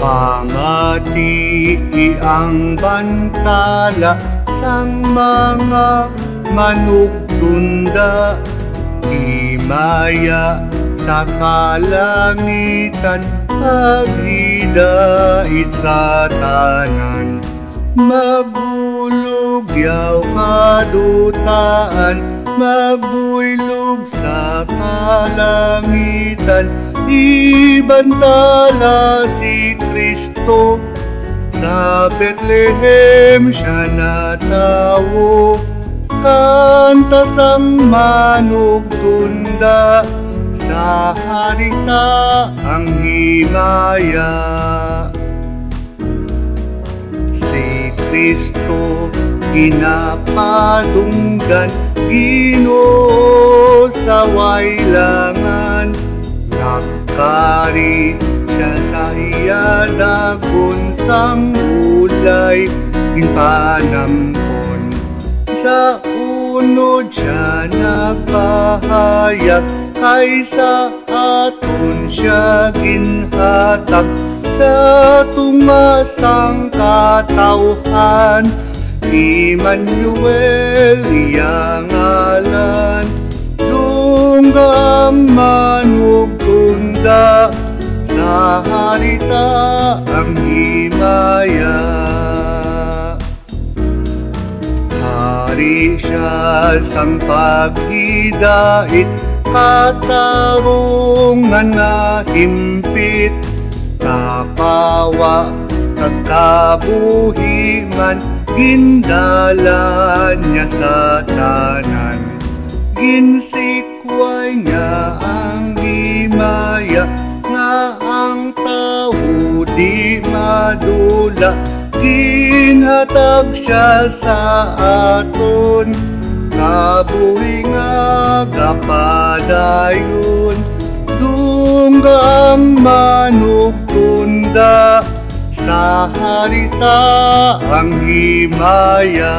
Pangati ang bantala sang mga manugtunda, himaya sa kalangitan, paghidait sa tanan. Magbulugyaw kadutaan, magbuylog sa kalangitan, ibantala si Kristo. Sa Bethlehem siya natawo, kanta sang manugtunda, sa harita ang himaya. Si Kristo ginapadunggan, Ginoo sa waylangan. Nakari siya sa iya dagon sang ulay, ginpanampon. Sa unod siya nagpahayag, kaysa aton siya ginhatag. Sa tumasang katawhan, Emmanuel iya ngalan. Dunggang manugtunda, sa harita ang himaya. Hari siya sang paghidait, katarungan na himpit. Kapawa kagkabuhiman, gindalan niya sa tanan. Ginsikway niya ang himaya, nga ang tao di madula. Ginhatag siya sa aton, kabuhi nga kapadayon. Dunggang manugtunda, sa harita ang himaya.